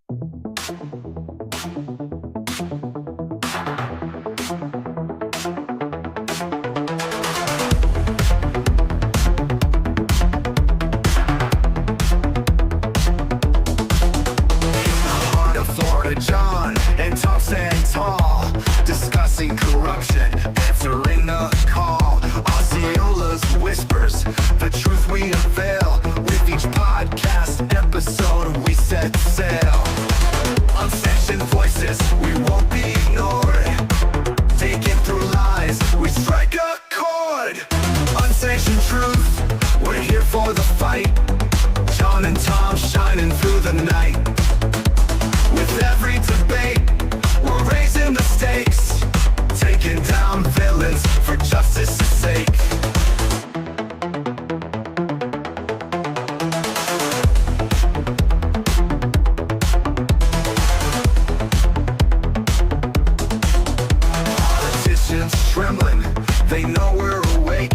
John and Tom stand tall, discussing corruption, answering the call. Osceola's whispers, the truth we unveil. With each podcast episode, we set sail. Unsanctioned voices, we won't be ignored. Taking through lies, we strike a chord. Unsanctioned truth, we're here for the fight. John and Tom shining through the night. With every debate, we're raising the stakes, taking down villains for justice's sake. Politicians trembling, they know we're awake.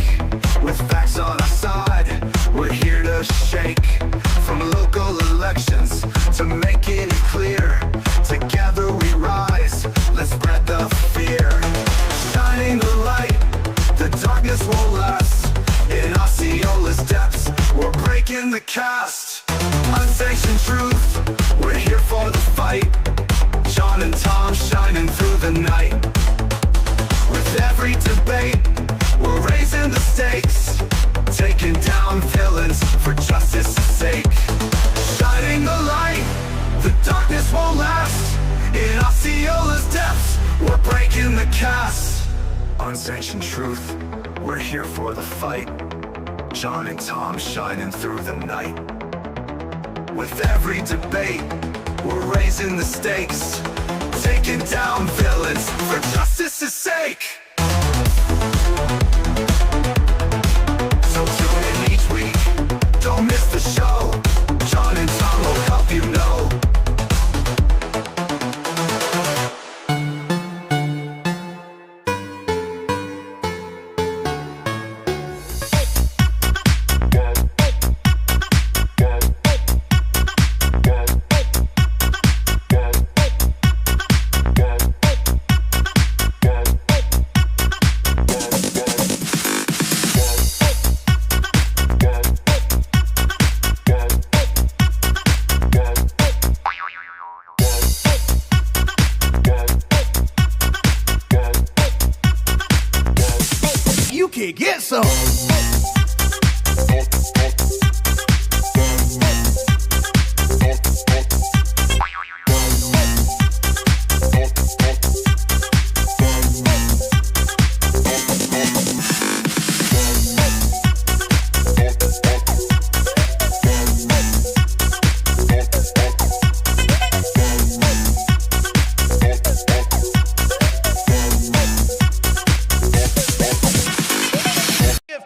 With facts on our side, we're here to shake. From local elections to making it clear, together we rise, let's spread the fear. Shining the light, the darkness won't last. In Osceola's depths, we're breaking the cast. Unsanctioned truth, we're here for the fight. John and Tom shining through the night. With every debate, we're raising the stakes, taking down villains for justice's sake. Shining the light, the darkness won't last. In Osceola's depths, we're breaking the cast. Unsanctioned truth, we're here for the fight. John and Tom shining through the night. With every debate, we're raising the stakes, taking down villains for justice's sake. So tune in each week, don't miss the show. John and Tom will help you know. You can get some.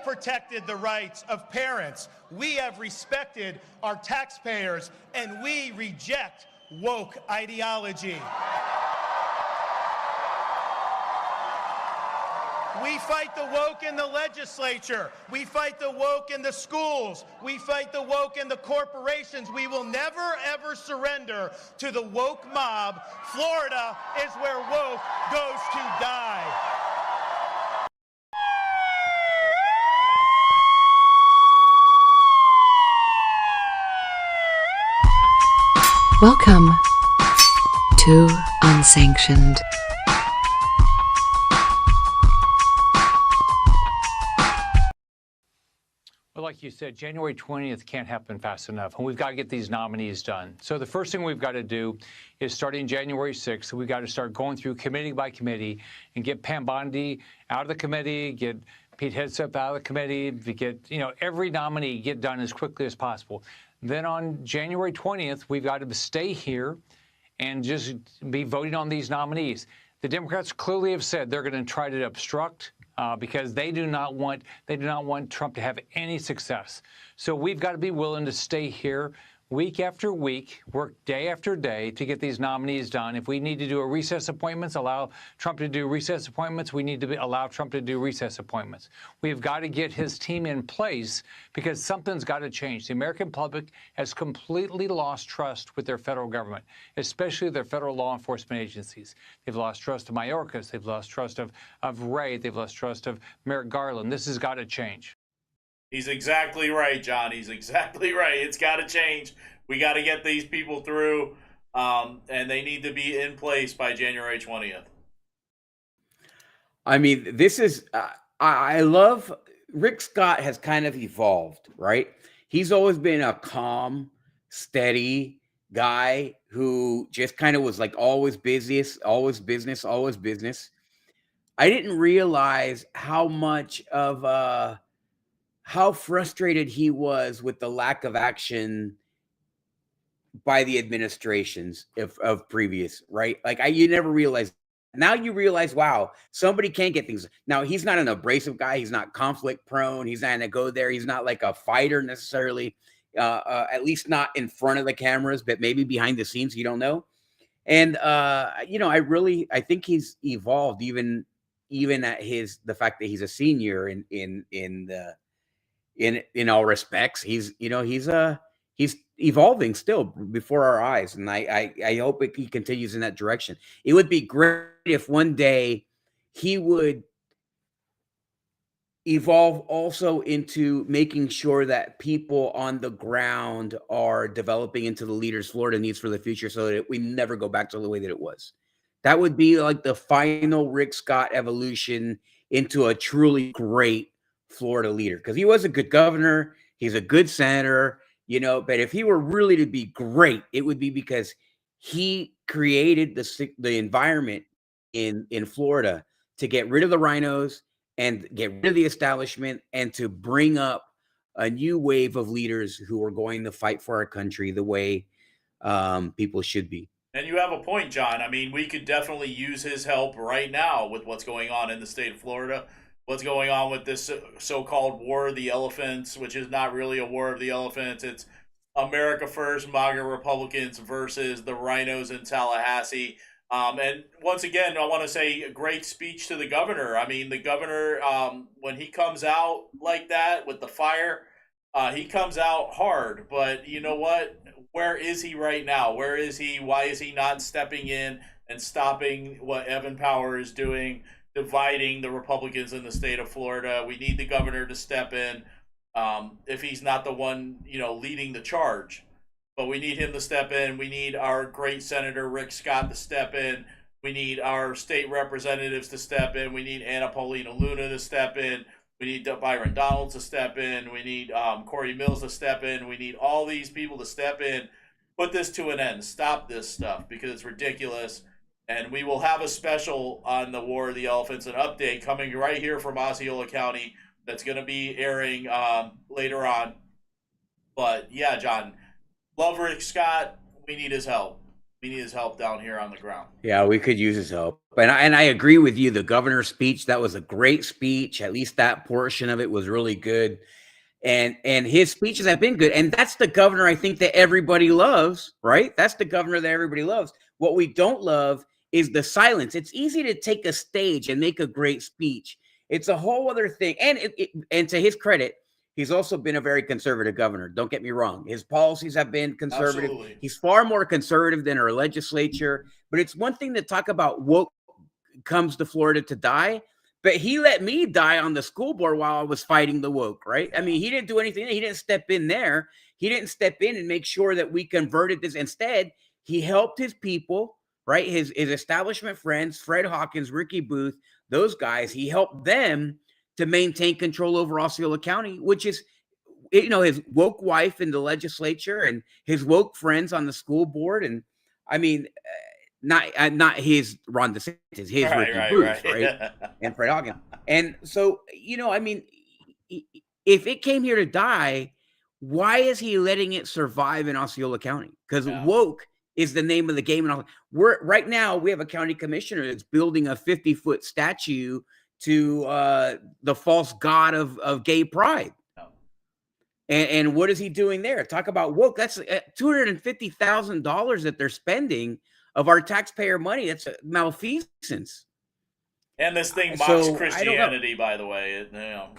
Protected the rights of parents. We have respected our taxpayers, and we reject woke ideology. We fight the woke in the legislature. We fight the woke in the schools. We fight the woke in the corporations. We will never, ever surrender to the woke mob. Florida is where woke goes to die. Welcome to Unsanctioned. Well, like you said, January 20th can't happen fast enough, and we've got to get these nominees done. So the first thing we've got to do is starting January 6th, we've got to start going through committee by committee and get Pam Bondi out of the committee, get Pete Hegseth out of the committee, to get, every nominee get done as quickly as possible. Then on January 20th, we've got to stay here and just be voting on these nominees. The Democrats clearly have said they're going to try to obstruct because they do not want Trump to have any success. So we've got to be willing to stay here. week after week, work day after day to get these nominees done. If we need to do a recess appointments, allow Trump to do recess appointments, we need to allow Trump to do recess appointments. We've got to get his team in place because something's got to change. The American public has completely lost trust with their federal government, especially their federal law enforcement agencies. They've lost trust of Mayorkas. They've lost trust of Wray. They've lost trust of Merrick Garland. This has got to change. He's exactly right, John. He's exactly right. It's got to change. We got to get these people through, and they need to be in place by January 20th. I mean, this is, I love, Rick Scott has kind of evolved, right? He's always been a calm, steady guy who just kind of was like always business, always business, always business. I didn't realize how much of, how frustrated he was with the lack of action by the administrations of previous, right? Like you never realized. Now you realize, wow, somebody can get things. Now he's not an abrasive guy. He's not conflict prone. He's not going to go there. He's not like a fighter necessarily, at least not in front of the cameras, but maybe behind the scenes. You don't know. And I think he's evolved even at the fact that he's a senior in all respects. He's evolving still before our eyes, and I hope he continues in that direction. It would be great if one day he would evolve also into making sure that people on the ground are developing into the leaders Florida needs for the future, so that we never go back to the way that it was. That would be like the final Rick Scott evolution into a truly great Florida leader, because he was a good governor. He's a good senator, but if he were really to be great, it would be because he created the environment in Florida to get rid of the rhinos and get rid of the establishment and to bring up a new wave of leaders who are going to fight for our country the way people should be. And you have a point, John. I mean, we could definitely use his help right now with what's going on in the state of Florida, what's going on with this so-called War of the Elephants, which is not really a War of the Elephants. It's America First, MAGA Republicans versus the rhinos in Tallahassee. And once again, I want to say a great speech to the governor. I mean, the governor, when he comes out like that with the fire, he comes out hard. But you know what? Where is he right now? Where is he? Why is he not stepping in and stopping what Evan Power is doing, dividing the Republicans in the state of Florida? We need the governor to step in if he's not the one, leading the charge. But we need him to step in. We need our great Senator Rick Scott to step in. We need our state representatives to step in. We need Anna Paulina Luna to step in. We need Byron Donalds to step in. We need Corey Mills to step in. We need all these people to step in, put this to an end, stop this stuff because it's ridiculous. And we will have a special on the War of the Elephants, an update coming right here from Osceola County that's going to be airing later on. But yeah, John, love Rick Scott. We need his help. We need his help down here on the ground. Yeah, we could use his help. And I agree with you. The governor's speech, that was a great speech. At least that portion of it was really good. And his speeches have been good. And that's the governor, I think, that everybody loves, right? That's the governor that everybody loves. What we don't love is the silence. It's easy to take a stage and make a great speech. It's a whole other thing. And to his credit, he's also been a very conservative governor. Don't get me wrong. His policies have been conservative. Absolutely. He's far more conservative than our legislature. But it's one thing to talk about woke comes to Florida to die. But he let me die on the school board while I was fighting the woke, right? I mean, he didn't do anything. He didn't step in there. He didn't step in and make sure that we converted this. Instead, he helped his people, right? His establishment friends, Fred Hawkins, Ricky Booth, those guys, he helped them to maintain control over Osceola County, which is, his woke wife in the legislature and his woke friends on the school board. And I mean, not his Ron DeSantis, his Ricky Booth, right? And Fred Hawkins. And so, I mean, if it came here to die, why is he letting it survive in Osceola County? Because woke is the name of the game. And right now, we have a county commissioner that's building a 50-foot statue to the false god of gay pride. And what is he doing there? Talk about woke. That's $250,000 that they're spending of our taxpayer money. That's malfeasance. And this thing mocks So I don't know. Christianity, by the way.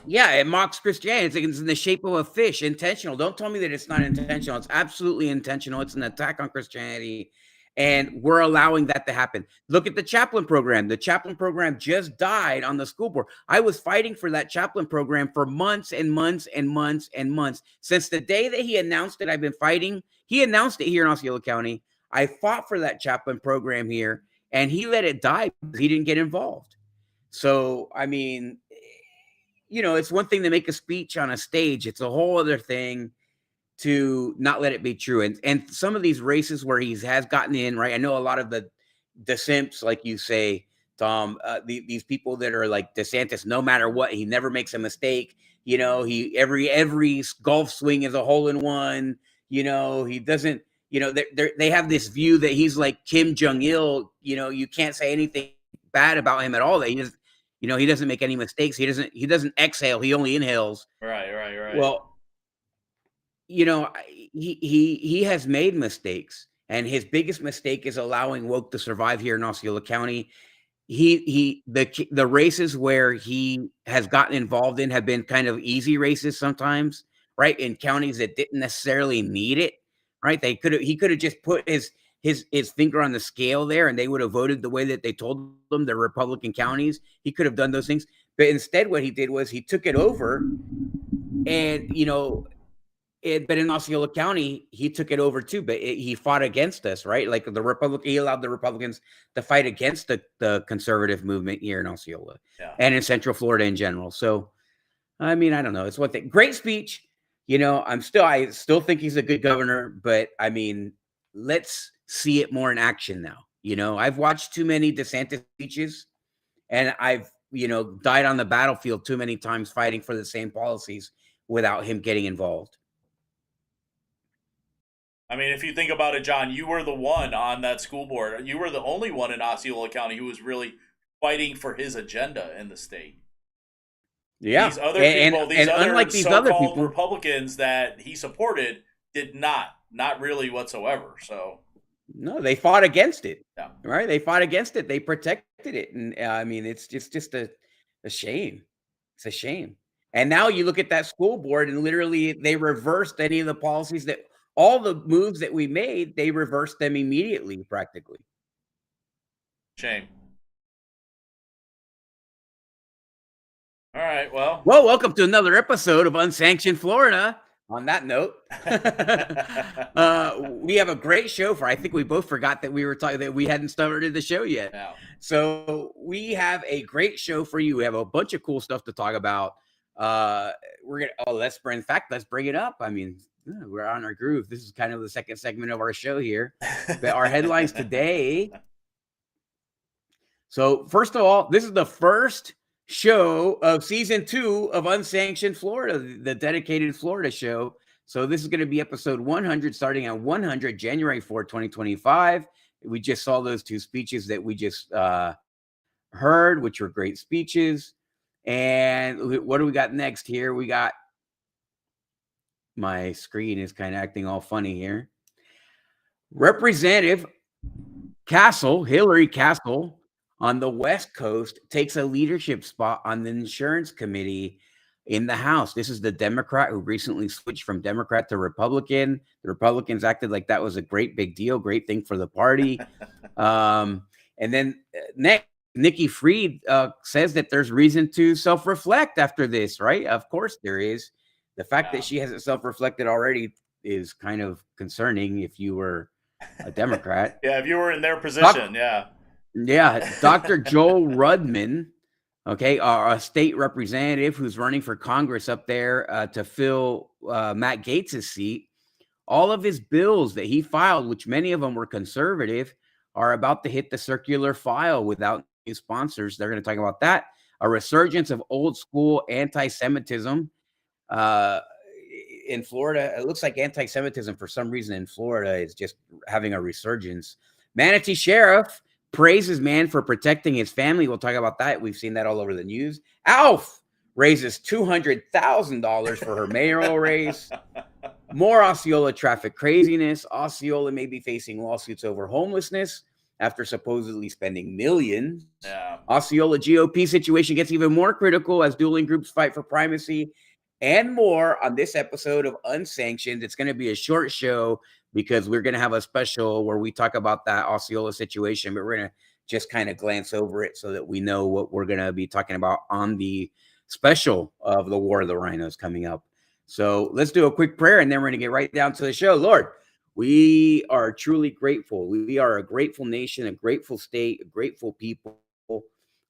Yeah, it mocks Christianity. It's in the shape of a fish, intentional. Don't tell me that it's not intentional. It's absolutely intentional. It's an attack on Christianity, and we're allowing that to happen. Look at the chaplain program. The chaplain program just died on the school board. I was fighting for that chaplain program for months and months and months and months. Since the day that he announced it, I've been fighting. He announced it here in Osceola County. I fought for that chaplain program here, and he let it die because he didn't get involved. So, I mean, it's one thing to make a speech on a stage. It's a whole other thing to not let it be true. And some of these races where he has gotten in, right? I know a lot of the simps, like you say, Tom, these people that are like DeSantis, no matter what, he never makes a mistake. He every golf swing is a hole in one. He doesn't. They have this view that he's like Kim Jong Il. You can't say anything bad about him at all. That he doesn't make any mistakes. He doesn't exhale. He only inhales. Right. Well, he has made mistakes, and his biggest mistake is allowing woke to survive here in Osceola County. The races where he has gotten involved in have been kind of easy races sometimes, right? In counties that didn't necessarily need it, right? He could have just put his finger on the scale there, and they would have voted the way that they told them, the Republican counties. He could have done those things, but instead what he did was he took it over, and but in Osceola County, he took it over too, but he fought against us, right? Like he allowed the Republicans to fight against the conservative movement here in Osceola and in Central Florida in general. So, I mean, I don't know. It's one thing. Great speech. I still think he's a good governor, but I mean, let's see it more in action now. I've watched too many DeSantis speeches, and I've, died on the battlefield too many times fighting for the same policies without him getting involved. I mean, if you think about it, John, you were the one on that school board. You were the only one in Osceola County who was really fighting for his agenda in the state. Yeah, these other people, and other unlike these so-called other people, Republicans that he supported did not really whatsoever. So no, they fought against it. Yeah. Right? They fought against it. They protected it, and I mean, it's just a shame. It's a shame. And now you look at that school board, and literally they reversed any of the policies that all the moves that we made. They reversed them immediately, practically. Shame. All right, well, welcome to another episode of Unsanctioned Florida. On that note, we have a great show I think we both forgot that we were talking, that we hadn't started the show yet. Yeah. So we have a great show for you. We have a bunch of cool stuff to talk about. Let's bring it up. I mean, we're on our groove. This is kind of the second segment of our show here. But our headlines today. So first of all, this is the first show of season 2 of Unsanctioned Florida, the dedicated Florida show. So this is going to be episode 100, starting at 100, January 4th, 2025. We just saw those 2 speeches that we just heard, which were great speeches. And what do we got next here? We got, my screen is kind of acting all funny here. Representative Hillary Castle, on the West Coast, takes a leadership spot on the insurance committee in the House. This is the Democrat who recently switched from Democrat to Republican. The Republicans acted like that was a great big deal, great thing for the party. And then next, Nikki Fried says that there's reason to self-reflect after this, right? Of course there is. The fact that she hasn't self-reflected already is kind of concerning if you were a Democrat. Yeah, if you were in their position, Yeah, Dr. Joel Rudman, a state representative who's running for Congress up there to fill Matt Gaetz' seat. All of his bills that he filed, which many of them were conservative, are about to hit the circular file without new sponsors. They're going to talk about that. A resurgence of old school anti-Semitism in Florida. It looks like anti-Semitism for some reason in Florida is just having a resurgence. Manatee Sheriff praises man for protecting his family. We'll talk about that. We've seen that all over the news. ALF raises $200,000 for her mayoral race. More Osceola traffic craziness. Osceola may be facing lawsuits over homelessness after supposedly spending millions. Yeah. Osceola GOP situation gets even more critical as dueling groups fight for primacy, and more on this episode of Unsanctioned. It's going to be a short show because we're going to have a special where we talk about that Osceola situation, but we're going to just kind of glance over it so that we know what we're going to be talking about on the special of the War of the Rhinos coming up. So let's do a quick prayer and then we're going to get right down to the show. Lord, we are truly grateful. We are a grateful nation, a grateful state, a grateful people,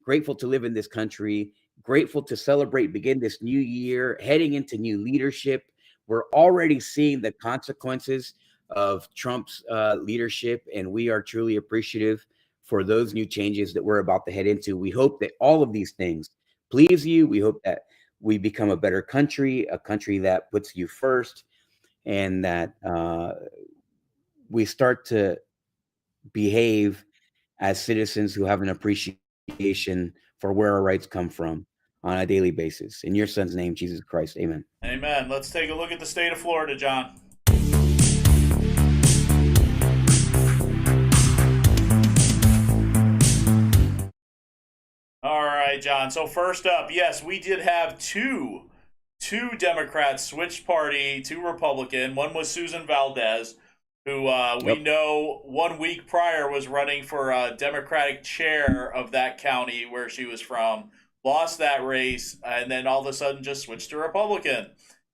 grateful to live in this country, grateful to celebrate, begin this new year, heading into new leadership. We're already seeing the consequences of Trump's leadership, and we are truly appreciative for those new changes that we're about to head into. We hope that all of these things please you. We hope that we become a better country, a country that puts you first, and that we start to behave as citizens who have an appreciation for where our rights come from on a daily basis. In your son's name, Jesus Christ, amen. Amen. Let's take a look at the state of Florida, John. All right, John. So first up, yes, we did have two Democrats switch party to Republican. One was Susan Valdez, who we know 1 week prior was running for Democratic chair of that county where she was from, lost that race, and then all of a sudden just switched to Republican.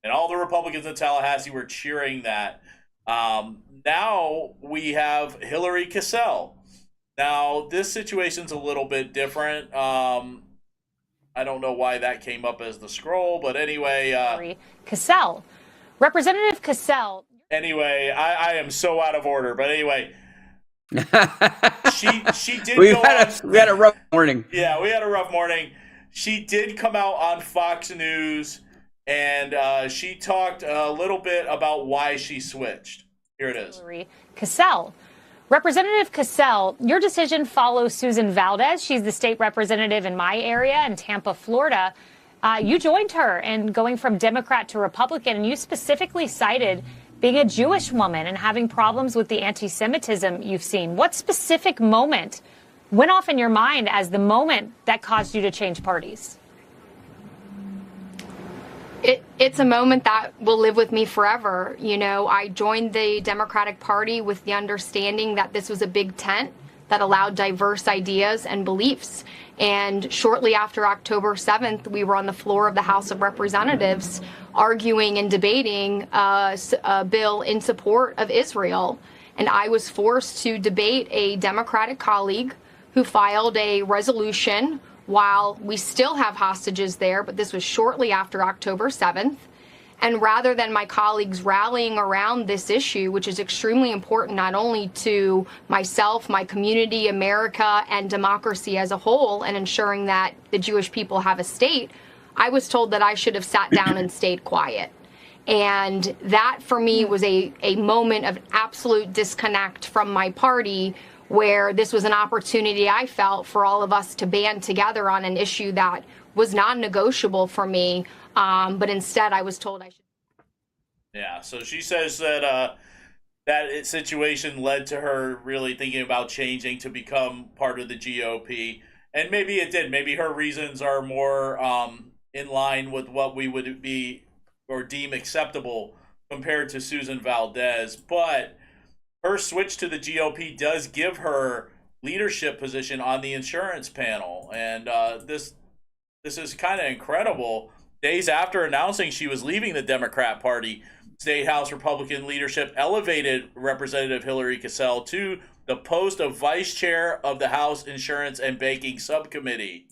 And all the Republicans in Tallahassee were cheering that. Now we have Hillary Cassell. Now, this situation's a little bit different. I don't know why that came up as the scroll, but anyway. Cassell. Representative Cassell. Anyway, I am so out of order, but anyway. she did we had a rough morning. Yeah, we had a rough morning. She did come out on Fox News, and she talked a little bit about why she switched. Here it is. Cassell. Representative Cassell, your decision follows Susan Valdez. She's the state representative in my area in Tampa, Florida. You joined her in going from Democrat to Republican, and you specifically cited being a Jewish woman and having problems with the anti-Semitism you've seen. What specific moment went off in your mind as the moment that caused you to change parties? It's a moment that will live with me forever. You know, I joined the Democratic Party with the understanding that this was a big tent that allowed diverse ideas and beliefs. And shortly after October 7th, we were on the floor of the House of Representatives arguing and debating a bill in support of Israel. And I was forced to debate a Democratic colleague who filed a resolution while we still have hostages there, but this was shortly after October 7th. And rather than my colleagues rallying around this issue, which is extremely important not only to myself, my community, America, and democracy as a whole, and ensuring that the Jewish people have a state, I was told that I should have sat down and stayed quiet. And that, for me, was a moment of absolute disconnect from my party, where this was an opportunity I felt for all of us to band together on an issue that was non-negotiable for me, but instead I was told I should. Yeah, so she says that that situation led to her really thinking about changing to become part of the GOP, and maybe it did. Maybe her reasons are more in line with what we would be or deem acceptable compared to Susan Valdez, but her switch to the GOP does give her leadership position on the insurance panel, and this is kind of incredible. Days after announcing she was leaving the Democrat Party, State House Republican leadership elevated Representative Hillary Cassell to the post of Vice Chair of the House Insurance and Banking Subcommittee.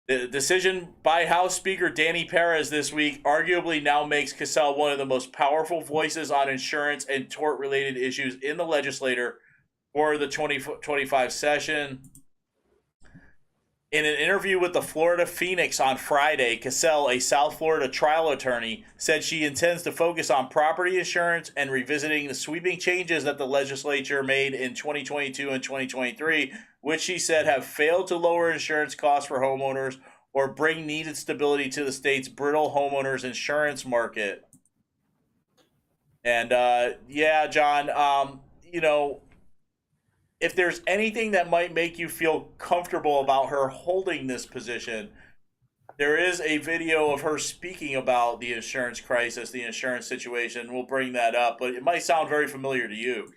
The decision by House Speaker Danny Perez this week arguably now makes Cassell one of the most powerful voices on insurance and tort-related issues in the legislature for the 2025 session. In an interview with the Florida Phoenix on Friday, Cassell, a South Florida trial attorney, said she intends to focus on property insurance and revisiting the sweeping changes that the legislature made in 2022 and 2023, which she said have failed to lower insurance costs for homeowners or bring needed stability to the state's brittle homeowners insurance market. And yeah, John, if there's anything that might make you feel comfortable about her holding this position, there is a video of her speaking about the insurance crisis, the insurance situation. We'll bring that up, but it might sound very familiar to you.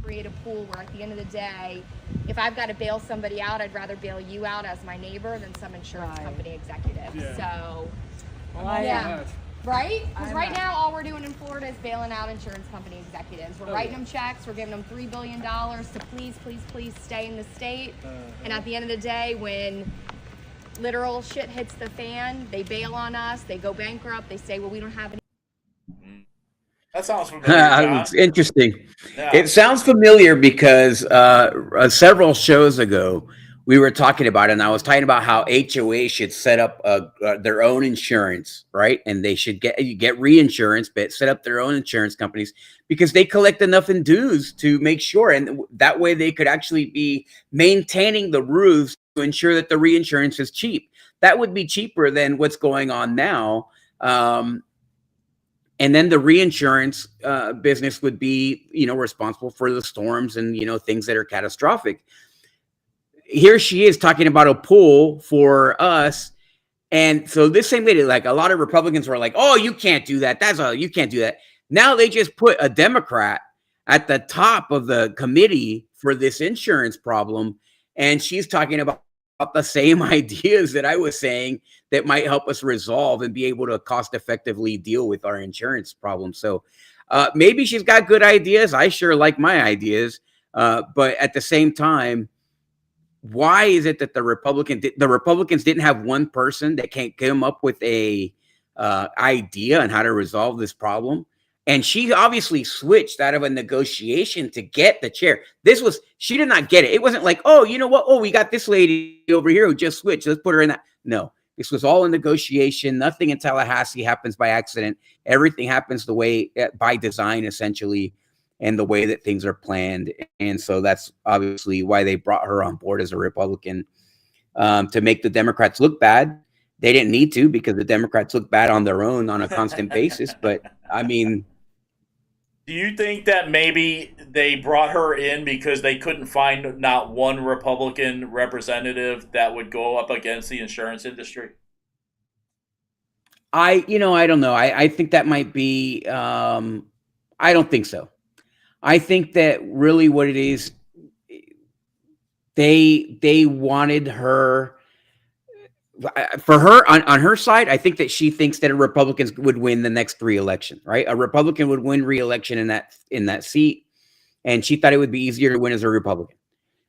Create a pool where at the end of the day, if I've got to bail somebody out, I'd rather bail you out as my neighbor than some insurance company executive. Yeah. So, Yeah. right? Because right now, all we're doing in Florida is bailing out insurance company executives. We're writing them checks. We're giving them $3 billion to please stay in the state. And at the end of the day, when literal shit hits the fan, they bail on us. They go bankrupt. They say, well, we don't have any. That sounds familiar. It's interesting. Yeah. It sounds familiar because several shows ago we were talking about it, and I was talking about how HOA should set up their own insurance, right? And they should get reinsurance, but set up their own insurance companies because they collect enough in dues to make sure, and that way they could actually be maintaining the roofs to ensure that the reinsurance is cheap. That would be cheaper than what's going on now. And then the reinsurance business would be, responsible for the storms and, things that are catastrophic. Here she is talking about a pool for us. And so this same lady, like a lot of Republicans were like, oh, you can't do that. You can't do that. Now they just put a Democrat at the top of the committee for this insurance problem. And she's talking about the same ideas that I was saying that might help us resolve and be able to cost effectively deal with our insurance problem. So maybe she's got good ideas. I sure like my ideas. But at the same time, why is it that the Republicans didn't have one person that can't come up with a idea on how to resolve this problem? And she obviously switched out of a negotiation to get the chair. She did not get it. It wasn't like, oh, you know what? Oh, we got this lady over here who just switched. Let's put her in that. No, this was all a negotiation. Nothing in Tallahassee happens by accident. Everything happens the way by design, essentially, and the way that things are planned. And so that's obviously why they brought her on board as a Republican, to make the Democrats look bad. They didn't need to, because the Democrats look bad on their own on a constant basis. But I mean, do you think that maybe they brought her in because they couldn't find not one Republican representative that would go up against the insurance industry? I don't know. I think that might be, I don't think so. I think that really what it is, they wanted her, for her on her side. I think that she thinks that a Republican would win the next re-election, right? A Republican would win re-election in that seat, and she thought it would be easier to win as a Republican,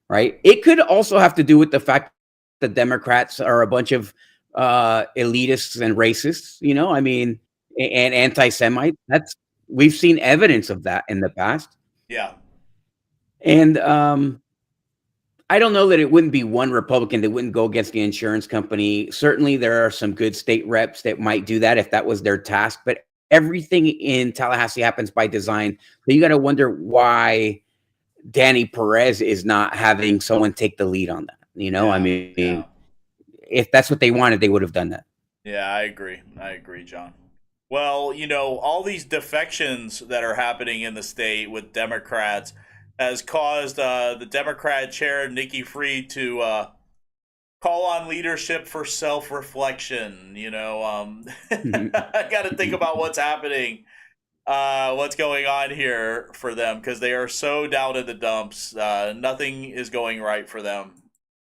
right? It could also have to do with the fact that Democrats are a bunch of elitists and racists, and anti-Semites. We've seen evidence of that in the past. Yeah. And I don't know that it wouldn't be one Republican that wouldn't go against the insurance company. Certainly there are some good state reps that might do that if that was their task, but everything in Tallahassee happens by design. So you got to wonder why Danny Perez is not having someone take the lead on that. If that's what they wanted, they would have done that. Yeah, I agree, John. Well, all these defections that are happening in the state with Democrats has caused the Democrat chair, Nikki Fried, to call on leadership for self-reflection. I got to think about what's happening, what's going on here for them, because they are so down in the dumps. Nothing is going right for them.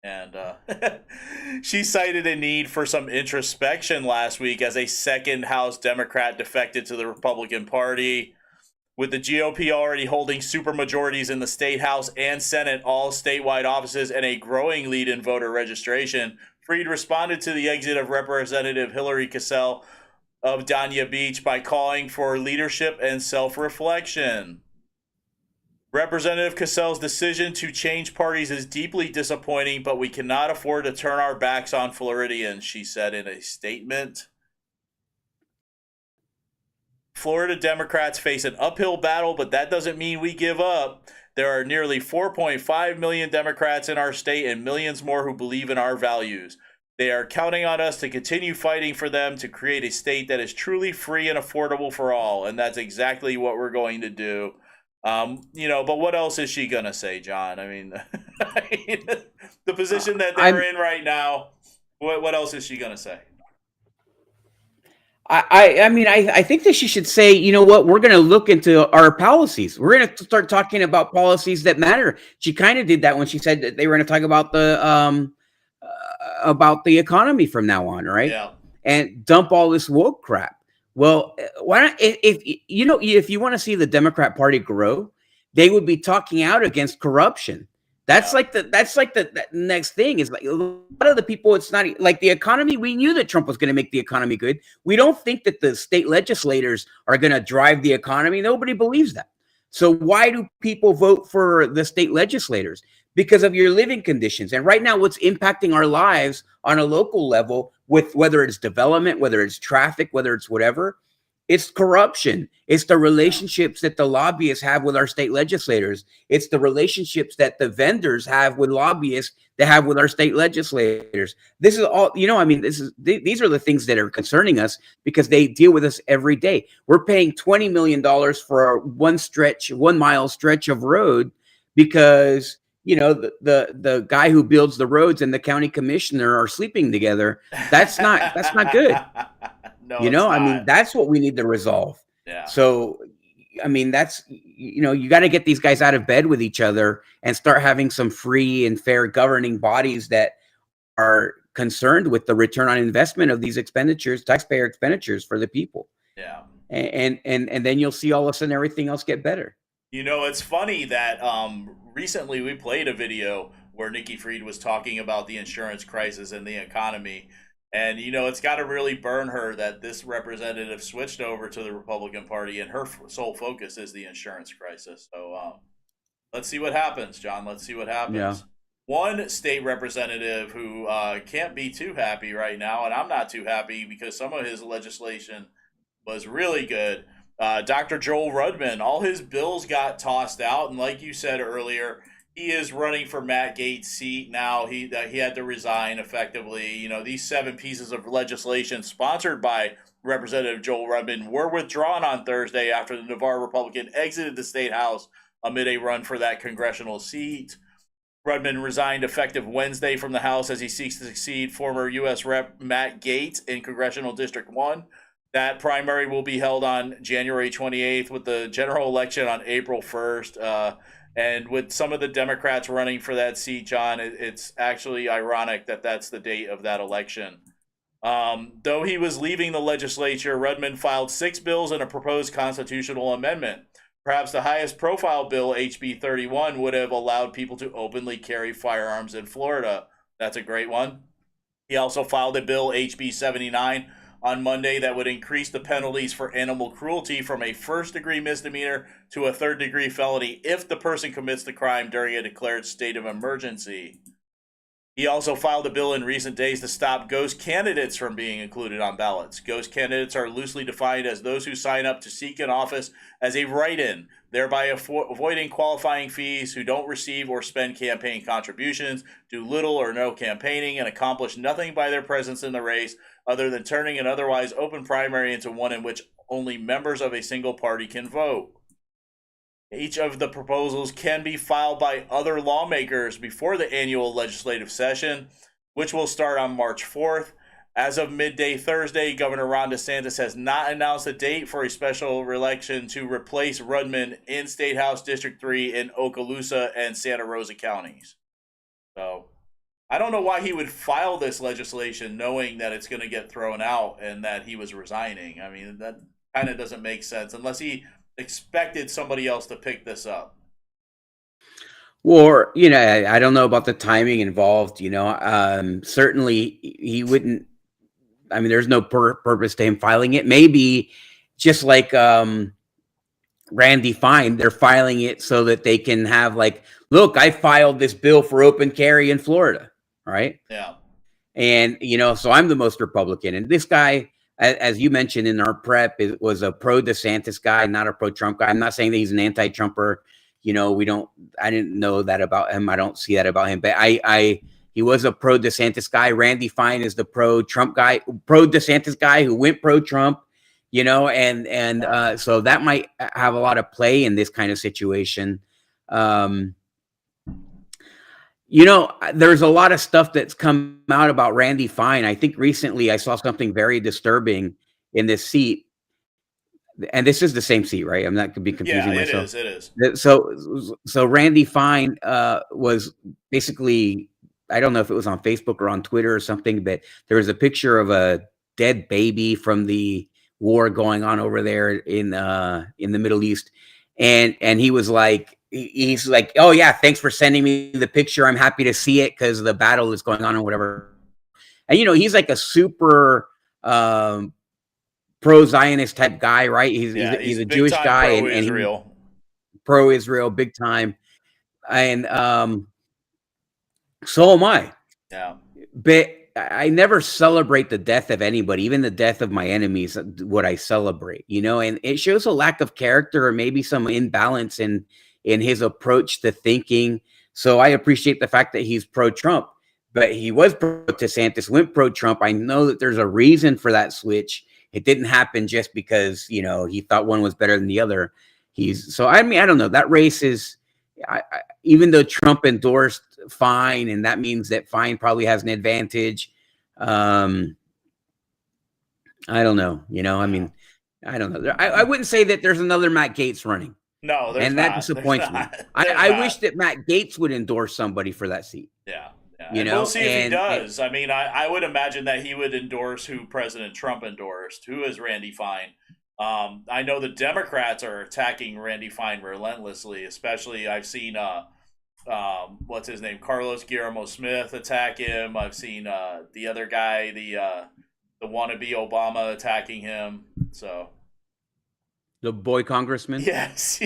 And she cited a need for some introspection last week as a second House Democrat defected to the Republican Party. With the GOP already holding supermajorities in the State House and Senate, all statewide offices, and a growing lead in voter registration, Fried responded to the exit of Representative Hillary Cassell of Dania Beach by calling for leadership and self-reflection. Representative Cassell's decision to change parties is deeply disappointing, but we cannot afford to turn our backs on Floridians, she said in a statement. Florida Democrats face an uphill battle, but that doesn't mean we give up. There are nearly 4.5 million Democrats in our state and millions more who believe in our values. They are counting on us to continue fighting for them to create a state that is truly free and affordable for all. And that's exactly what we're going to do. But what else is she going to say, John? I mean, the position that they're in right now, what else is she going to say? I think that she should say, you know what, we're going to look into our policies. We're going to start talking about policies that matter. She kind of did that when she said that they were going to talk about the economy from now on, right? Yeah. And dump all this woke crap. Well, why not? If you want to see the Democrat Party grow, they would be talking out against corruption. That's like the next thing is like a lot of the people. It's not like the economy. We knew that Trump was going to make the economy good. We don't think that the state legislators are going to drive the economy. Nobody believes that. So why do people vote for the state legislators? Because of your living conditions. And right now, what's impacting our lives on a local level, with whether it's development, whether it's traffic, whether it's whatever, it's corruption. It's the relationships that the lobbyists have with our state legislators. It's the relationships that the vendors have with lobbyists that have with our state legislators. This is all, these are the things that are concerning us because they deal with us every day. We're paying $20 million for a 1 mile stretch of road because the guy who builds the roads and the county commissioner are sleeping together. That's not good. No, that's what we need to resolve. Yeah. So, that's, you got to get these guys out of bed with each other and start having some free and fair governing bodies that are concerned with the return on investment of these expenditures, taxpayer expenditures for the people. Yeah. And then you'll see all of a sudden everything else get better. It's funny that recently we played a video where Nikki Fried was talking about the insurance crisis and the economy. And, it's got to really burn her that this representative switched over to the Republican Party and her sole focus is the insurance crisis. So let's see what happens, John. Let's see what happens. Yeah. One state representative who can't be too happy right now, and I'm not too happy because some of his legislation was really good. Dr. Joel Rudman, all his bills got tossed out. And like you said earlier, he is running for Matt Gaetz' seat now. He had to resign effectively. These 7 pieces of legislation sponsored by Representative Joel Rudman were withdrawn on Thursday after the Navarre Republican exited the state house amid a run for that congressional seat. Rudman resigned effective Wednesday from the House as he seeks to succeed former U.S. Rep. Matt Gaetz in Congressional District 1. That primary will be held on January 28th with the general election on April 1st. And with some of the Democrats running for that seat, John, it's actually ironic that that's the date of that election. Though he was leaving the legislature, Rudman filed 6 bills and a proposed constitutional amendment. Perhaps the highest profile bill, HB 31, would have allowed people to openly carry firearms in Florida. That's a great one. He also filed a bill, HB 79, on Monday that would increase the penalties for animal cruelty from a first-degree misdemeanor to a third-degree felony if the person commits the crime during a declared state of emergency. He also filed a bill in recent days to stop ghost candidates from being included on ballots. Ghost candidates are loosely defined as those who sign up to seek an office as a write-in, thereby avoiding qualifying fees, who don't receive or spend campaign contributions, do little or no campaigning, and accomplish nothing by their presence in the race other than turning an otherwise open primary into one in which only members of a single party can vote. Each of the proposals can be filed by other lawmakers before the annual legislative session, which will start on March 4th. As of midday Thursday, Governor Ron DeSantis has not announced a date for a special election to replace Rudman in State House District 3 in Okaloosa and Santa Rosa counties. So I don't know why he would file this legislation knowing that it's going to get thrown out and that he was resigning. I mean, that kind of doesn't make sense unless he expected somebody else to pick this up. Or, I don't know about the timing involved, certainly he wouldn't, there's no purpose to him filing it. Maybe just like Randy Fine, they're filing it so that they can have look, I filed this bill for open carry in Florida, right? Yeah. And, so I'm the most Republican. And this guy, as you mentioned in our prep, was a pro-DeSantis guy, not a pro-Trump guy. I'm not saying that he's an anti-Trumper. I didn't know that about him. I don't see that about him. But He was a pro DeSantis guy. Randy Fine is the pro Trump guy, pro DeSantis guy who went pro Trump, you know, and so that might have a lot of play in this kind of situation. You know, there's a lot of stuff that's come out about Randy Fine. I think recently I saw something very disturbing in this seat. And this is the same seat, right? I'm not going to be confusing myself. It is. So Randy Fine was basically, I don't know if it was on Facebook or on Twitter or something, but there was a picture of a dead baby from the war going on over there in the Middle East, and he was like, he's like, oh yeah, thanks for sending me the picture. I'm happy to see it because the battle is going on or whatever. And you know, he's like a super pro-Zionist type guy, right? He's a Jewish guy and pro-Israel, big time. And so am I. Yeah. But I never celebrate the death of anybody, even the death of my enemies, what I celebrate, you know, and it shows a lack of character or maybe some imbalance in his approach to thinking. So I appreciate the fact that he's pro-Trump, but he was pro-DeSantis, went pro-Trump. I know that there's a reason for that switch. It didn't happen just because, you know, he thought one was better than the other. I mean, I don't know. That race is, even though Trump endorsed Fine, and that means that Fine probably has an advantage. I don't know. You know, I mean, I don't know. I wouldn't say that there's another Matt Gaetz running. No, there's and not. That disappoints me. I wish that Matt Gaetz would endorse somebody for that seat. Yeah. You know, we'll see if he does. I mean, I would imagine that he would endorse who President Trump endorsed, who is Randy Fine. I know the Democrats are attacking Randy Fine relentlessly, especially I've seen what's his name, Carlos Guillermo Smith attack him. I've seen the other guy, the wannabe Obama attacking him. So the boy congressman. Yes.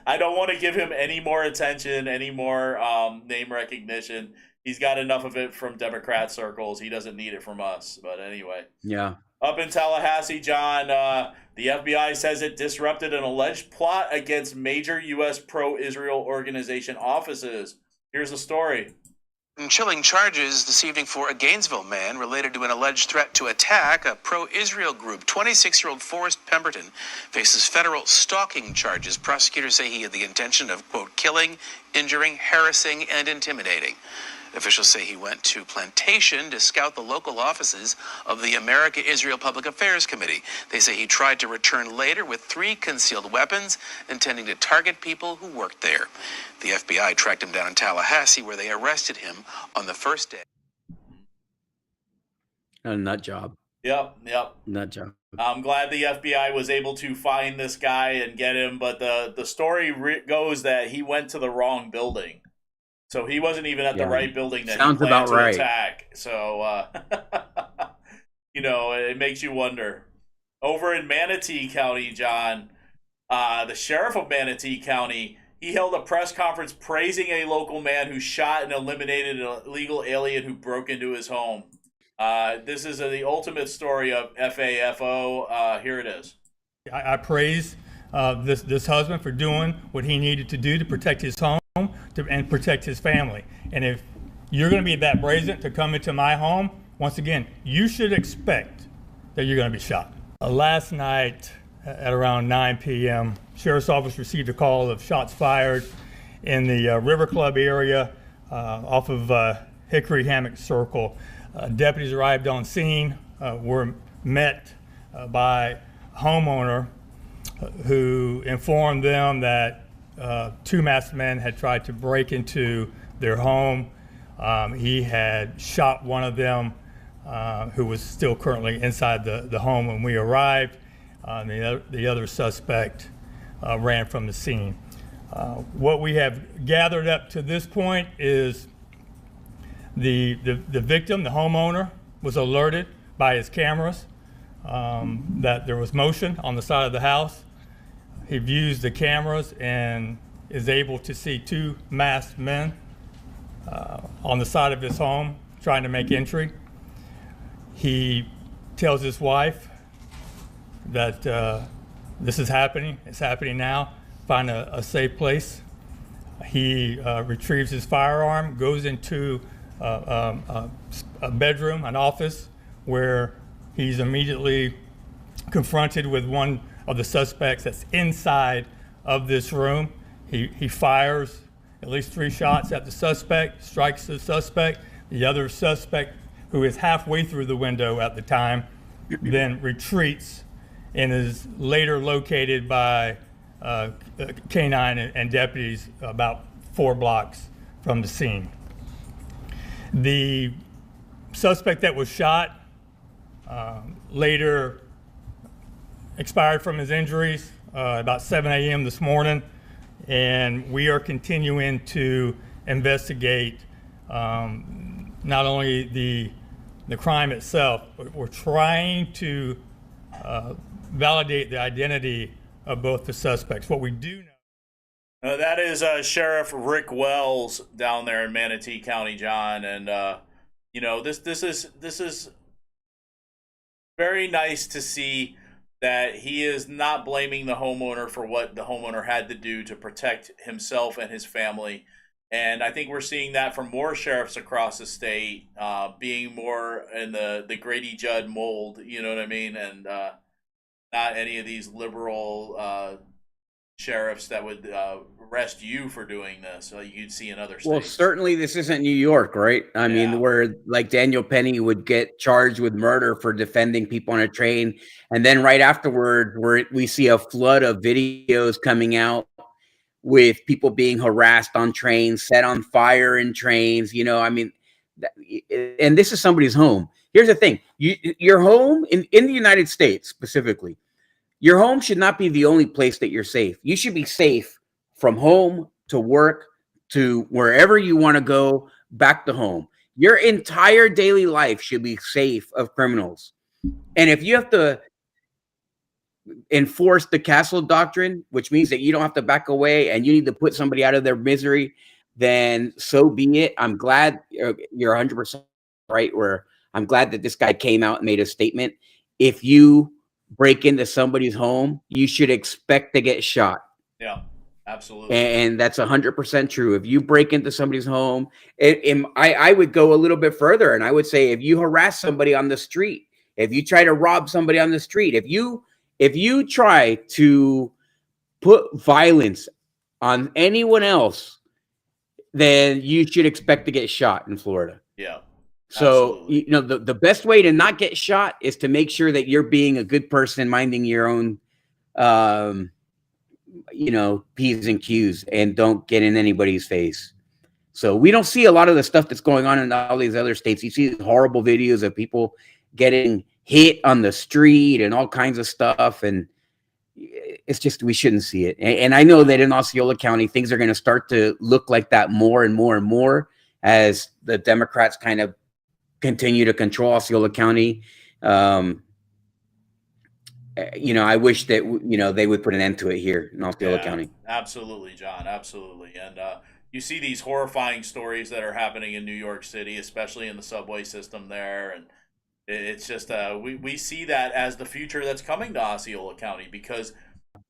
I don't want to give him any more attention, any more name recognition. He's got enough of it from Democrat circles. He doesn't need it from us. But anyway. Yeah. Up in Tallahassee, John, the FBI says it disrupted an alleged plot against major U.S. pro-Israel organization offices. Here's the story. Chilling charges this evening for a Gainesville man related to an alleged threat to attack a pro-Israel group. 26-year-old Forrest Pemberton faces federal stalking charges. Prosecutors say he had the intention of, quote, killing, injuring, harassing, and intimidating. Officials say he went to Plantation to scout the local offices of the America-Israel Public Affairs Committee. They say he tried to return later with 3 concealed weapons, intending to target people who worked there. The FBI tracked him down in Tallahassee, where they arrested him on the first day. A nut job. Yep. Nut job. I'm glad the FBI was able to find this guy and get him, but the story goes that he went to the wrong building. So he wasn't even at the right building that he planned to attack. So, you know, it makes you wonder. Over in Manatee County, John, the sheriff of Manatee County, he held a press conference praising a local man who shot and eliminated an illegal alien who broke into his home. This is the ultimate story of FAFO. Here it is. I praise this husband for doing what he needed to do to protect his home and protect his family. And if you're going to be that brazen to come into my home, once again, you should expect that you're going to be shot. Last night at around 9 p.m., Sheriff's Office received a call of shots fired in the River Club area off of Hickory Hammock Circle. Deputies arrived on scene, were met by a homeowner who informed them that 2 masked men had tried to break into their home. He had shot one of them who was still currently inside the home when we arrived. The other suspect ran from the scene. What we have gathered up to this point is the victim, the homeowner, was alerted by his cameras that there was motion on the side of the house. He views the cameras and is able to see 2 masked men on the side of his home trying to make entry. He tells his wife that this is happening. It's happening now. Find a safe place. He retrieves his firearm, goes into a bedroom, an office, where he's immediately confronted with one of the suspects that's inside of this room. He fires at least 3 shots at the suspect, strikes the suspect. The other suspect, who is halfway through the window at the time, then retreats and is later located by K-9 and deputies about 4 blocks from the scene. The suspect that was shot later expired from his injuries about 7 a.m. this morning, and we are continuing to investigate not only the crime itself, but we're trying to validate the identity of both the suspects. What we do know. That is Sheriff Rick Wells down there in Manatee County, John, and you know, this is very nice to see that he is not blaming the homeowner for what the homeowner had to do to protect himself and his family. And I think we're seeing that from more sheriffs across the state, being more in the Grady Judd mold, you know what I mean? And not any of these liberal sheriffs that would arrest you for doing this, you'd see in other states. Well, certainly this isn't New York, right? I mean, where like Daniel Penny would get charged with murder for defending people on a train, and then right afterward, we see a flood of videos coming out with people being harassed on trains, set on fire in trains. You know, I mean, and this is somebody's home. Here's the thing: your home in the United States specifically. Your home should not be the only place that you're safe. You should be safe from home to work to wherever you want to go, back to home. Your entire daily life should be safe of criminals. And if you have to enforce the castle doctrine, which means that you don't have to back away and you need to put somebody out of their misery, then so be it. I'm glad you're 100% right, where I'm glad that this guy came out and made a statement. If you break into somebody's home, you should expect to get shot. Yeah, absolutely. And that's 100% true. If you break into somebody's home, I would go a little bit further, and I would say, if you harass somebody on the street, if you try to rob somebody on the street, if you try to put violence on anyone else, then you should expect to get shot in Florida. Yeah. So, you know, the best way to not get shot is to make sure that you're being a good person, minding your own, you know, P's and Q's, and don't get in anybody's face. So we don't see a lot of the stuff that's going on in all these other states. You see horrible videos of people getting hit on the street and all kinds of stuff. And it's just, we shouldn't see it. And I know that in Osceola County, things are going to start to look like that more and more and more as the Democrats kind of continue to control Osceola County. You know, I wish that, you know, they would put an end to it here in Osceola County. Absolutely, John. Absolutely. And you see these horrifying stories that are happening in New York City, especially in the subway system there. And it's just, we see that as the future that's coming to Osceola County, because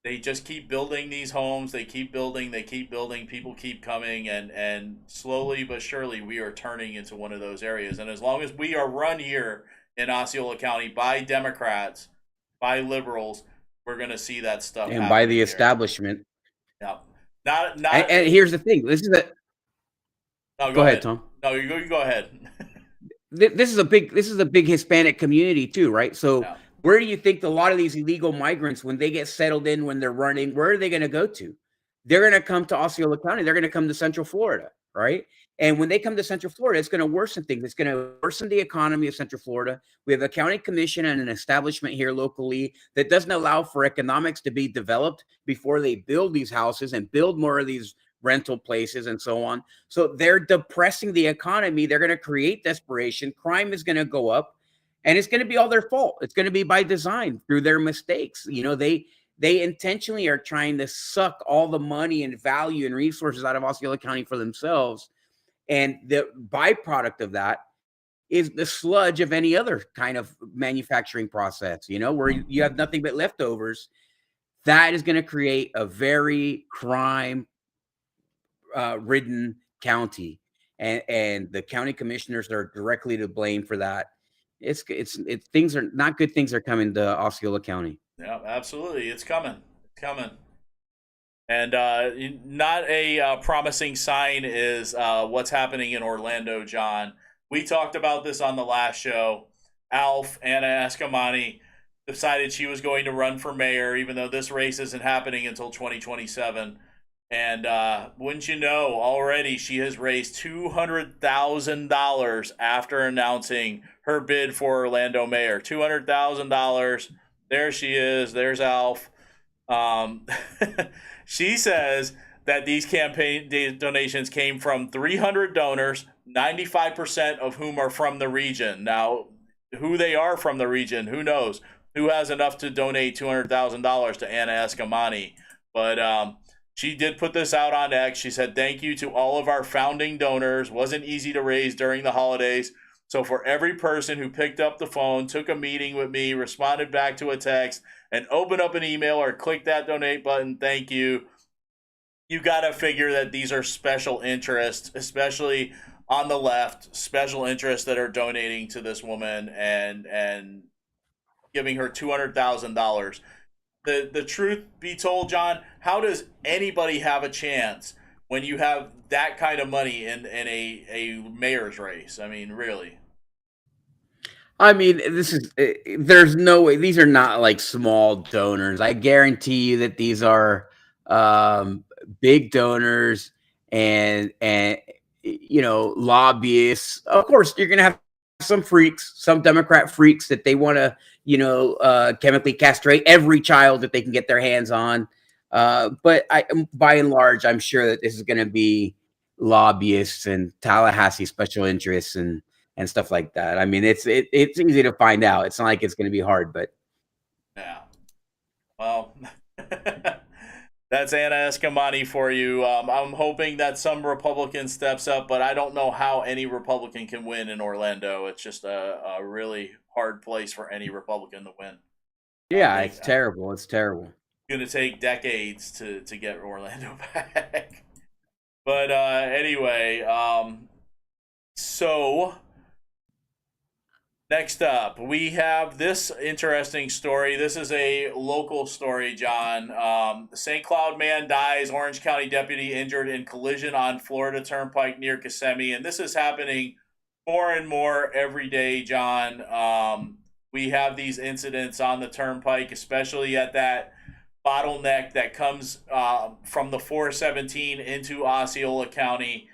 they just keep building these homes. They keep building, people keep coming, and slowly but surely we are turning into one of those areas. And as long as we are run here in Osceola County by Democrats, by liberals, we're going to see that stuff and by the here. Establishment. Yeah. And here's the thing. This is go ahead, Tom. No, you go ahead. This is a big Hispanic community too, right? So where do you think a lot of these illegal migrants, when they get settled in, when they're running, where are they going to go to? They're going to come to Osceola County. They're going to come to Central Florida, right? And when they come to Central Florida, it's going to worsen things. It's going to worsen the economy of Central Florida. We have a county commission and an establishment here locally that doesn't allow for economics to be developed before they build these houses and build more of these rental places and so on. So they're depressing the economy. They're going to create desperation. Crime is going to go up, and it's going to be all their fault. It's going to be by design through their mistakes. You know, they intentionally are trying to suck all the money and value and resources out of Osceola County for themselves. And the byproduct of that is the sludge of any other kind of manufacturing process, you know, where you have nothing but leftovers. That is going to create a very crime ridden county, and the county commissioners are directly to blame for that. It's things are not good. Things are coming to Osceola County. Yeah, absolutely. It's coming. It's coming. And not a promising sign is what's happening in Orlando, John. We talked about this on the last show. Anna Eskamani, decided she was going to run for mayor, even though this race isn't happening until 2027. And wouldn't you know, already she has raised $200,000 after announcing her bid for Orlando mayor. $200,000. There she is. There's Alf. Um, she says that these campaign donations came from 300 donors, 95% of whom are from the region. Now, who they are from the region, who knows? Who has enough to donate $200,000 to Anna Eskamani? But she did put this out on X. She said, "Thank you to all of our founding donors. Wasn't easy to raise during the holidays. So for every person who picked up the phone, took a meeting with me, responded back to a text, and opened up an email or click that donate button, thank you." You got to figure that these are special interests, especially on the left, special interests that are donating to this woman and giving her $200,000. The truth be told, John, how does anybody have a chance when you have that kind of money in a mayor's race? I mean, really. I mean, there's no way these are not like small donors. I guarantee you that these are um, big donors and lobbyists. Of course, you're gonna have some freaks, some Democrat freaks that they want to chemically castrate every child that they can get their hands on. But by and large, I'm sure that this is going to be lobbyists and Tallahassee special interests and stuff like that. I mean, it's easy to find out. It's not like it's going to be hard, but Yeah. Well, that's Anna Eskamani for you. I'm hoping that some Republican steps up, but I don't know how any Republican can win in Orlando. It's just a really hard place for any Republican to win. yeah, it's terrible. It's terrible. Going to take decades to get Orlando back. But anyway, so next up, we have this interesting story. This is a local story, John. St. Cloud man dies, Orange County deputy injured in collision on Florida Turnpike near Kissimmee. And this is happening more and more every day, John. We have these incidents on the Turnpike, especially at that bottleneck that comes from the 417 into Osceola County.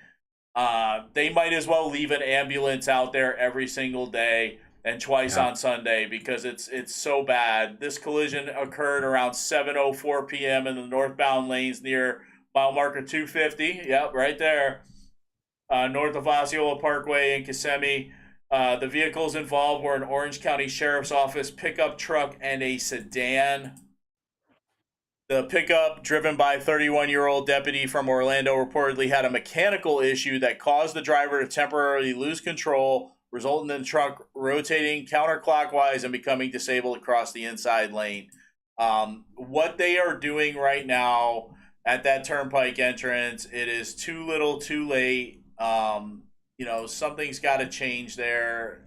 They might as well leave an ambulance out there every single day and twice on Sunday because it's so bad. This collision occurred around 7:04 p.m. in the northbound lanes near mile marker 250. Yep, right there, north of Osceola Parkway in Kissimmee. The vehicles involved were an Orange County Sheriff's Office pickup truck and a sedan. The pickup, driven by a 31-year-old deputy from Orlando, reportedly had a mechanical issue that caused the driver to temporarily lose control, resulting in the truck rotating counterclockwise and becoming disabled across the inside lane. What they are doing right now at that turnpike entrance, it is too little, too late. Something's got to change there.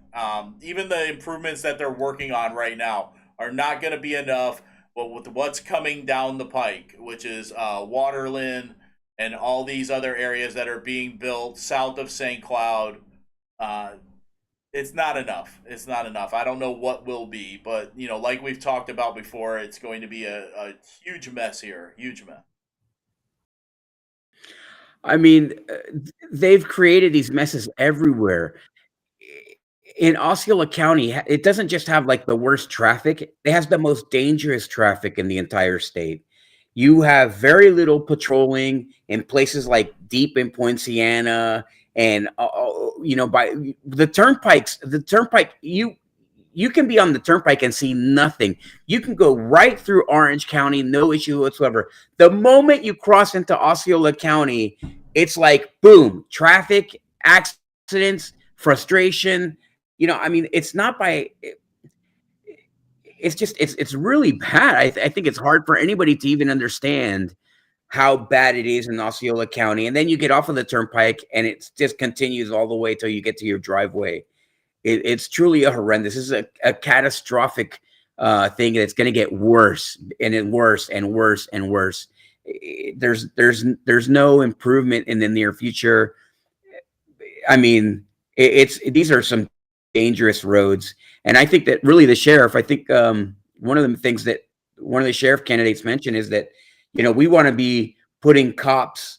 Even the improvements that they're working on right now are not going to be enough. But with what's coming down the pike, which is Waterland and all these other areas that are being built south of St. Cloud, it's not enough. It's not enough. I don't know what will be, but like we've talked about before, it's going to be a huge mess here. Huge mess. I mean, they've created these messes everywhere. In Osceola County, it doesn't just have like the worst traffic, it has the most dangerous traffic in the entire state. You have very little patrolling in places like deep in Poinciana and by the turnpike, you can be on the turnpike and see nothing. You can go right through Orange County, no issue whatsoever. The moment you cross into Osceola County, it's like boom, traffic, accidents, frustration. I mean, it's not by. It's just it's really bad. I think it's hard for anybody to even understand how bad it is in Osceola County. And then you get off of the turnpike and it just continues all the way till you get to your driveway. It's truly a horrendous. This is a catastrophic thing that's going to get worse and worse and worse and worse. There's no improvement in the near future. I mean, it's these are some dangerous roads, and I think that really the sheriff. I think one of the things that one of the sheriff candidates mentioned is that we want to be putting cops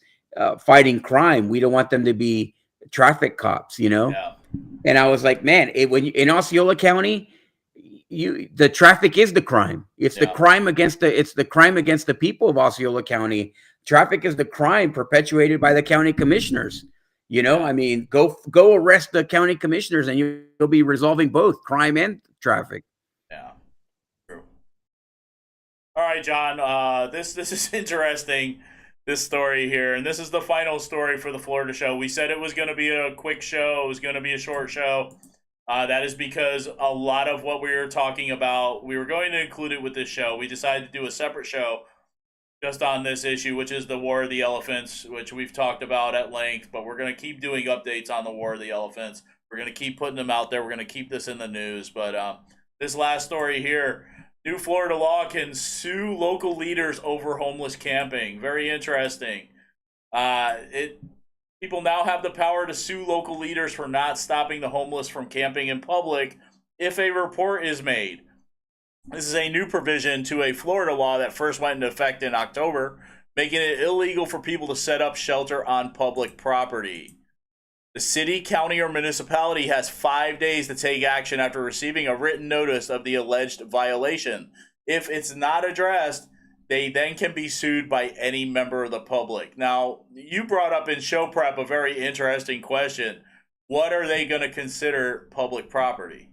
fighting crime. We don't want them to be traffic cops. Yeah. And I was like, man, in Osceola County, the traffic is the crime. It's the crime against the people of Osceola County. Traffic is the crime perpetuated by the county commissioners. I mean, go arrest the county commissioners, and you'll be resolving both crime and traffic. Yeah. True. All right, John. This is interesting. This story here, and this is the final story for the Florida show. We said it was going to be a quick show. It was going to be a short show. That is because a lot of what we were talking about, we were going to include it with this show. We decided to do a separate show just on this issue, which is the War of the Elephants, which we've talked about at length, but we're going to keep doing updates on the War of the Elephants. We're going to keep putting them out there. We're going to keep this in the news. But this last story here, new Florida law can sue local leaders over homeless camping. Very interesting. People now have the power to sue local leaders for not stopping the homeless from camping in public if a report is made. This is a new provision to a Florida law that first went into effect in October, making it illegal for people to set up shelter on public property. The city, county, or municipality has 5 days to take action after receiving a written notice of the alleged violation. If it's not addressed, they then can be sued by any member of the public. Now, you brought up in show prep a very interesting question. What are they going to consider public property?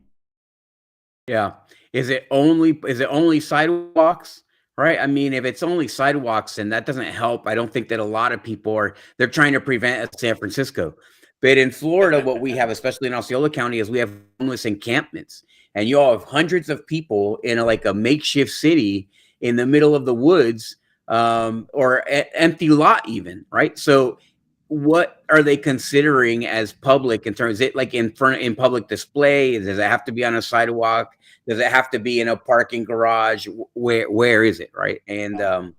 Yeah. Is it only sidewalks? Right? I mean, if it's only sidewalks, then that doesn't help. I don't think that a lot of people they're trying to prevent San Francisco. But in Florida, what we have, especially in Osceola County, is we have homeless encampments. And you all have hundreds of people in a makeshift city in the middle of the woods, or empty lot even, right? So what are they considering as public in terms of it, like in public display? Does it have to be on a sidewalk? Does it have to be in a parking garage? Where is it, right? And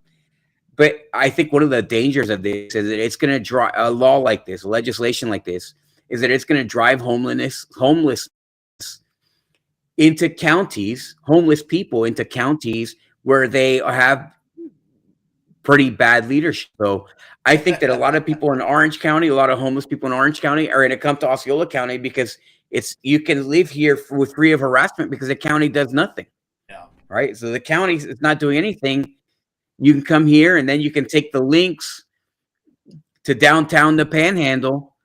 but I think one of the dangers of this is that it's going to draw a law like this, legislation like this, is that it's going to drive homeless into counties, homeless people into counties where they have pretty bad leadership. So I think that a lot of people in Orange County, a lot of homeless people in Orange County are going to come to Osceola County because you can live here with free of harassment because the county does nothing. Yeah. Right. So the county is not doing anything. You can come here and then you can take the links to downtown, the Panhandle,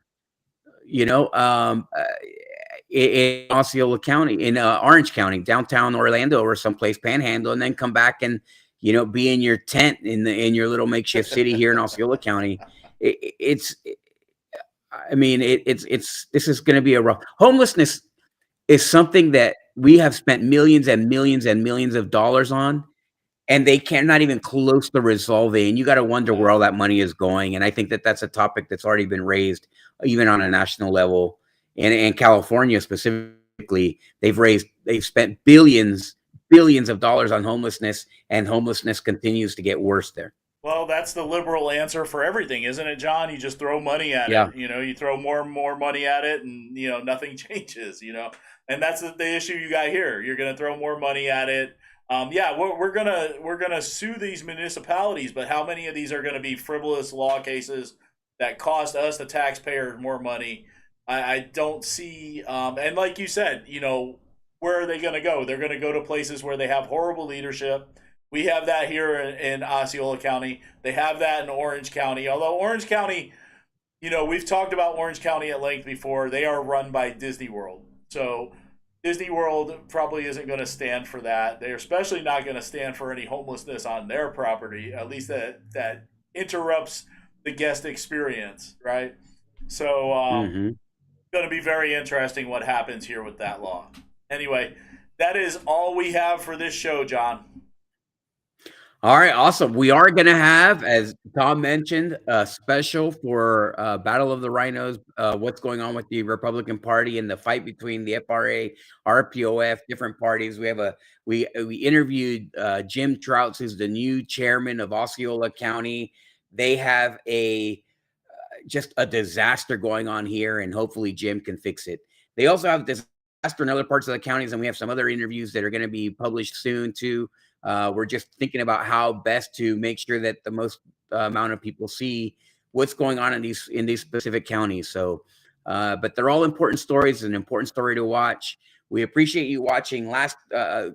in Osceola County, in Orange County, downtown Orlando or someplace, Panhandle, and then come back and be in your tent in your little makeshift city here in Osceola County. This is going to be a rough. Homelessness is something that we have spent millions and millions and millions of dollars on, and they not even close to resolving. And you got to wonder where all that money is going. And I think that that's a topic that's already been raised, even on a national level. And in California specifically, they've spent billions of dollars on homelessness, and homelessness continues to get worse there. Well, that's the liberal answer for everything, isn't it, John? You just throw money at it. You throw more and more money at it, and nothing changes. And that's the issue you got here. You're going to throw more money at it. We're gonna sue these municipalities, but how many of these are going to be frivolous law cases that cost us, the taxpayer, more money? I don't see. And like you said, where are they going to go? They're going to go to places where they have horrible leadership. We have that here in Osceola County. They have that in Orange County. Although Orange County, we've talked about Orange County at length before. They are run by Disney World, so Disney World probably isn't going to stand for that. They're especially not going to stand for any homelessness on their property, at least that interrupts the guest experience, right? So it's going to be very interesting what happens here with that law. Anyway, that is all we have for this show, John. All right, awesome. We are going to have, as Tom mentioned, a special for Battle of the Rhinos. What's going on with the Republican Party and the fight between the FRA, RPOF, different parties. We interviewed Jim Trouts, who's the new chairman of Osceola County. They have just a disaster going on here, and hopefully Jim can fix it. They also have disaster in other parts of the counties, and we have some other interviews that are going to be published soon too. We're just thinking about how best to make sure that the most amount of people see what's going on in these specific counties. So, but they're all important stories, an important story to watch. We appreciate you watching. Last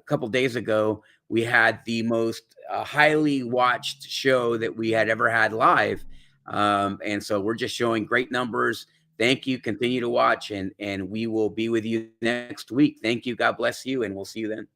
couple days ago, we had the most highly watched show that we had ever had live. And so we're just showing great numbers. Thank you. Continue to watch, and we will be with you next week. Thank you. God bless you, and we'll see you then.